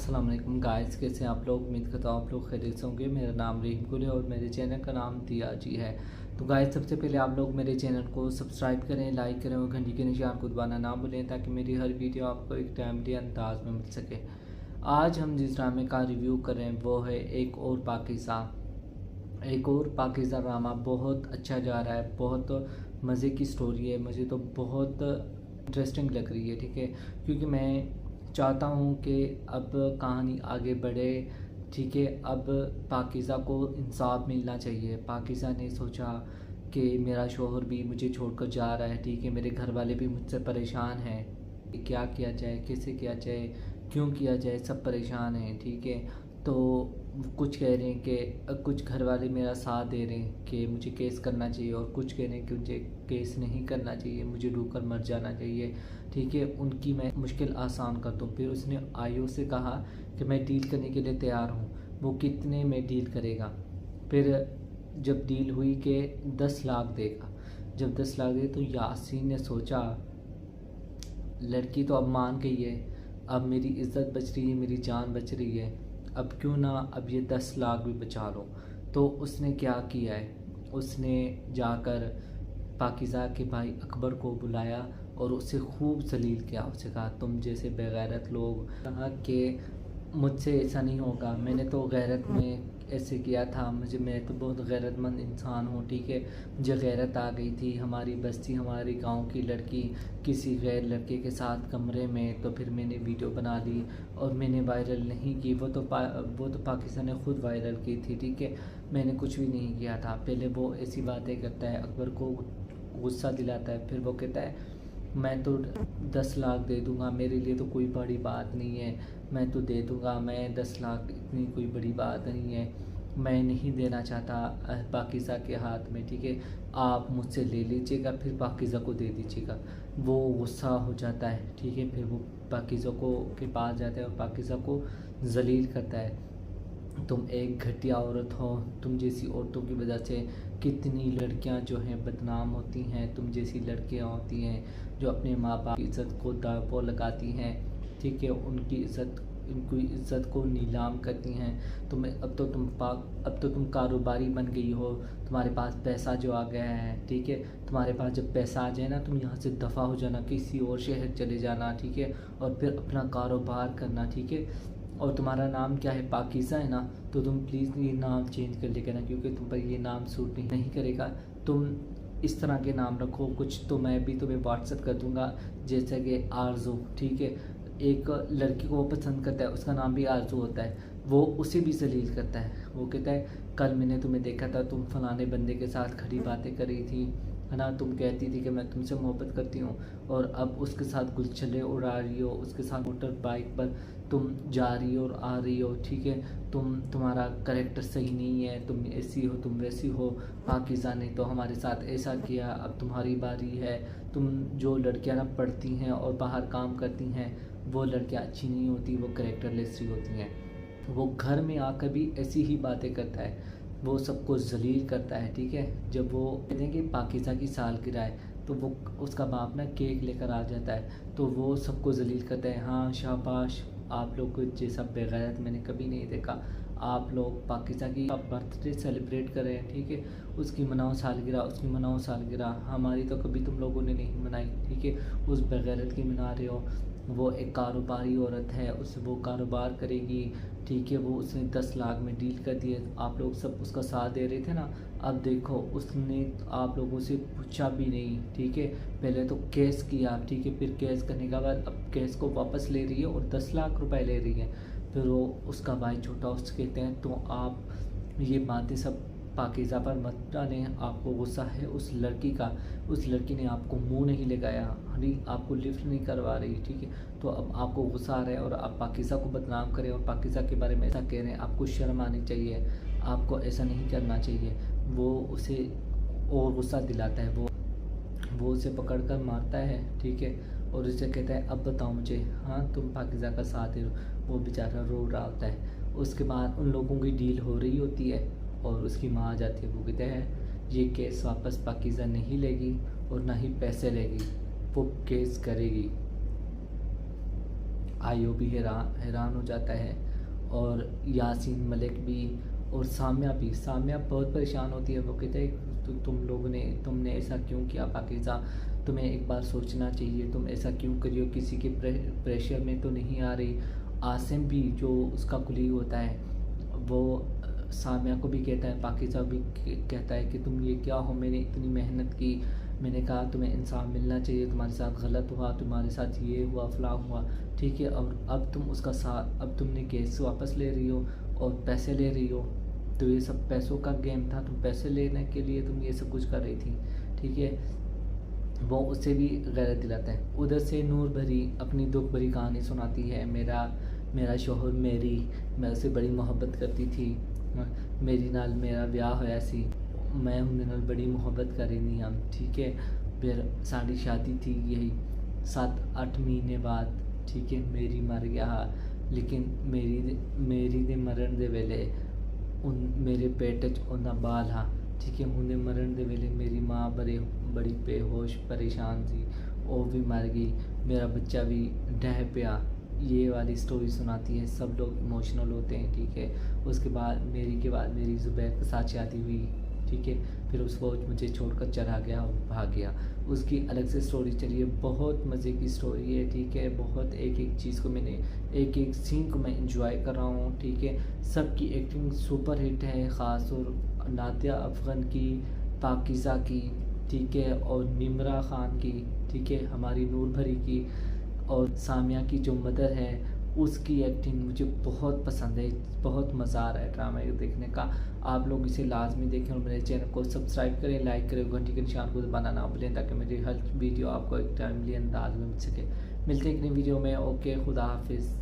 अस्सलाम वालेकुम गाइस, कैसे हैं आप लोग। उम्मीद करता हूँ आप लोग खैरियत से होंगे। मेरा नाम रहीम गुल है और मेरे चैनल का नाम दिया जी है। तो गाइस, सबसे पहले आप लोग मेरे चैनल को सब्सक्राइब करें, लाइक करें और घंटी के निशान को दबाना ना भूलें ताकि मेरी हर वीडियो आपको एक टाइमली अंदाज में मिल सके। आज हम जिस ड्रामे का रिव्यू कर रहे हैं वो है एक और पाकिज़ा ड्रामा। बहुत अच्छा जा रहा है, बहुत मज़े की स्टोरी है, मुझे तो बहुत इंटरेस्टिंग लग रही है। ठीक है, क्योंकि मैं चाहता हूँ कि अब कहानी आगे बढ़े। ठीक है, अब पाकिज़ा को इंसाफ मिलना चाहिए। पाकिज़ा ने सोचा कि मेरा शौहर भी मुझे छोड़कर जा रहा है। ठीक है, मेरे घर वाले भी मुझसे परेशान हैं, क्या किया जाए, कैसे किया जाए, क्यों किया जाए, सब परेशान हैं। ठीक है, तो कुछ कह रहे हैं कि कुछ घर वाले मेरा साथ दे रहे हैं कि मुझे केस करना चाहिए और कुछ कह रहे हैं कि मुझे केस नहीं करना चाहिए, मुझे डूबकर मर जाना चाहिए। ठीक है, उनकी मैं मुश्किल आसान कर दूँ। फिर उसने आयो से कहा कि मैं डील करने के लिए तैयार हूँ। वो कितने में डील करेगा। फिर जब डील हुई कि 10 लाख देगा। जब 10 लाख दे तो यासीन ने सोचा लड़की तो अब मान गई है, अब मेरी इज़्ज़त बच रही है, मेरी जान बच रही है, अब क्यों ना अब ये 10 लाख भी बचा लो। तो उसने क्या किया है, उसने जाकर पाकिज़ा के भाई अकबर को बुलाया और उसे खूब जलील किया। उसे कहा तुम जैसे बेगैरत लोग, कहा कि मुझसे ऐसा नहीं होगा, मैंने तो गैरत में ऐसे किया था, मैं तो बहुत गैरतमंद इंसान हूँ। ठीक है, मुझे गैरत आ गई थी, हमारी बस्ती हमारे गांव की लड़की किसी गैर लड़के के साथ कमरे में, तो फिर मैंने वीडियो बना ली और मैंने वायरल नहीं की। वो तो पाकिस्तान ने खुद वायरल की थी। ठीक है, मैंने कुछ भी नहीं किया था। पहले वो ऐसी बातें करता है, अकबर को गुस्सा दिलाता है, फिर वो कहता है मैं तो 10 लाख दे दूंगा, मेरे लिए तो कोई बड़ी बात नहीं है, मैं तो दे दूंगा, मैं 10 लाख इतनी कोई बड़ी बात नहीं है, मैं नहीं देना चाहता पाकिज़ा के हाथ में। ठीक है, आप मुझसे ले लीजिएगा, फिर पाकिज़ा को दे दीजिएगा। वो गुस्सा हो जाता है। ठीक है, फिर वो पाकिज़ा को के पास जाता है और पाकिज़ा को जलील करता है। तुम एक घटिया औरत हो, तुम जैसी औरतों की वजह से कितनी लड़कियां जो हैं बदनाम होती हैं। तुम जैसी लड़कियां होती हैं जो अपने माँ बाप की इज़्ज़त को दांव पर लगाती हैं। ठीक है, उनकी इज़्ज़त को नीलाम करती हैं। अब तो तुम कारोबारी बन गई हो, तुम्हारे पास पैसा जो आ गया है। ठीक है, तुम्हारे पास जब पैसा आ जाए ना, तुम यहाँ से दफ़ा हो जाना, किसी और शहर चले जाना। ठीक है, और फिर अपना कारोबार करना। ठीक है, और तुम्हारा नाम क्या है, पाकिज़ा है ना, तो तुम प्लीज़ ये नाम चेंज कर लेगा ना, क्योंकि तुम पर ये नाम सूट नहीं करेगा। तुम इस तरह के नाम रखो कुछ, तो मैं भी तुम्हें व्हाट्सअप कर दूंगा, जैसे कि आरज़ू। ठीक है, एक लड़की को वो पसंद करता है, उसका नाम भी आरज़ू होता है, वो उसे भी जलील करता है। वो कहता है कल मैंने तुम्हें देखा था, तुम फलाने बंदे के साथ खड़ी बातें कर रही थी, है ना, तुम कहती थी कि मैं तुमसे मोहब्बत करती हूँ, और अब उसके साथ गुलछले उड़ा रही हो, उसके साथ मोटर बाइक पर तुम जा रही हो और आ रही हो। ठीक है, तुम्हारा करेक्टर सही नहीं है, तुम ऐसी हो, तुम वैसी हो। पाकिज़ा ने तो हमारे साथ ऐसा किया, अब तुम्हारी बारी है। तुम जो लड़कियां ना पढ़ती हैं और बाहर काम करती हैं, वो लड़कियां अच्छी नहीं होती, वो करेक्टरलेस ही होती हैं। वो घर में आकर भी ऐसी ही बातें करता है, वो सबको जलील करता है। ठीक है, जब वो कहते हैं कि पाकिज़ा की सालगिरह है, तो वो उसका बाप ना केक लेकर आ जाता है, तो वो सबको जलील करता है। हाँ शाबाश, आप लोग को जैसा बेगैरत मैंने कभी नहीं देखा। आप लोग पाकिज़ा की बर्थडे सेलिब्रेट कर रहे हैं। ठीक है, उसकी मनाओ सालगिरह, हमारी तो कभी तुम लोगों ने नहीं मनाई। ठीक है, उस बेगैरत की मना रहे हो। वो एक कारोबारी औरत है, वो कारोबार करेगी। ठीक है, वो उसने 10 लाख में डील कर दिए, आप लोग सब उसका साथ दे रहे थे ना। अब देखो, उसने आप लोगों से पूछा भी नहीं। ठीक है, पहले तो केस किया। ठीक है, फिर केस करने के बाद अब केस को वापस ले रही है और 10 लाख रुपए ले रही है। फिर वो उसका भाई छोटा उससे कहते हैं तो आप ये बातें सब पाकिज़ा पर मत डालें, आपको गुस्सा है उस लड़की का, उस लड़की ने आपको मुंह नहीं लगाया, हरी आपको लिफ्ट नहीं करवा रही। ठीक है, तो अब आपको गुस्सा आ रहा है और आप पाकिज़ा को बदनाम करें और पाकिज़ा के बारे में ऐसा कह रहे हैं, आपको शर्म आनी चाहिए, आपको ऐसा नहीं करना चाहिए। वो उसे और गुस्सा दिलाता है, वो उसे पकड़ कर मारता है। ठीक है, और उसे कहता है अब बताओ मुझे, हाँ तुम पाकिज़ा का साथ दे। वो बेचारा रो रहा होता है। उसके बाद उन लोगों की डील हो रही होती है और उसकी माँ आ जाती है। वो कहते हैं ये केस वापस पाकिज़ा नहीं लेगी और ना ही पैसे लेगी, वो केस करेगी। آئیو بھی حیران ہو جاتا ہے، اور یاسین ملک بھی، اور سامیہ بہت پریشان ہوتی ہے۔ وہ کہتے ہیں تم نے ایسا کیوں کیا پاکیزہ، تمہیں ایک بار سوچنا چاہیے، تم ایسا کیوں کری ہو، کسی کے پریشر میں تو نہیں آ رہی۔ عاصم بھی جو اس کا کلیگ ہوتا ہے وہ سامیہ کو بھی کہتا ہے، پاکیزہ بھی کہتا ہے کہ تم یہ کیا ہو، میں نے اتنی محنت کی، میں نے کہا تمہیں انصاف ملنا چاہیے، تمہارے ساتھ غلط ہوا، تمہارے ساتھ یہ ہوا فلاں ہوا، ٹھیک ہے، اور اب تم اس کا ساتھ، اب تم نے کیس واپس لے رہی ہو اور پیسے لے رہی ہو، تو یہ سب پیسوں کا گیم تھا، تم پیسے لینے کے لیے تم یہ سب کچھ کر رہی تھی، ٹھیک ہے۔ وہ اسے بھی غیرت دلاتا ہے۔ ادھر سے نور بھری اپنی دکھ بھری کہانی سناتی ہے، میرا شوہر میں اسے بڑی محبت کرتی تھی، میری نال میرا بیاہ ہویا سی، میں انہوں نال بڑی محبت کرینی ہم، ٹھیک ہے، پھر ساری شادی تھی یہی 7-8 مہینے بعد، ٹھیک ہے، میری مر گیا، لیکن میری دے مرن دے ویلے میرے پیٹ چ بال ہا، ٹھیک ہے، انہیں مرن دے ویلے میری ماں بڑی بے ہوش پریشان تھی، وہ بھی مر گئی، میرا بچہ بھی ڈہ پیا، یہ والی سٹوری سناتی ہے، سب لوگ ایموشنل ہوتے ہیں، ٹھیک ہے۔ اس کے بعد میری زبیر کے ساتھ شادی ہوئی، ٹھیک ہے، پھر اس کو مجھے چھوڑ کر چلا گیا اور بھاگ گیا، اس کی الگ سے سٹوری چلی ہے، بہت مزے کی سٹوری ہے، ٹھیک ہے، بہت ایک چیز کو میں نے ایک سین کو میں انجوائے کر رہا ہوں، ٹھیک ہے، سب کی ایکٹنگ سپر ہٹ ہے، خاص اور نادیہ افغان کی، پاکیزہ کی، ٹھیک ہے، اور نمرہ خان کی، ٹھیک ہے، ہماری نور بھری کی، اور سامیہ کی جو مدر ہے اس کی ایکٹنگ مجھے بہت پسند ہے، بہت مزہ آ رہا ہے ڈرامہ دیکھنے کا۔ آپ لوگ اسے لازمی دیکھیں اور میرے چینل کو سبسکرائب کریں، لائک کریں، گھنٹی کے نشان کو دبانا نہ بھولیں تاکہ میری ہر ویڈیو آپ کو ایک ٹائملی انداز میں مل سکے۔ ملتے ہیں ایک نئی ویڈیو میں، اوکے، خدا حافظ۔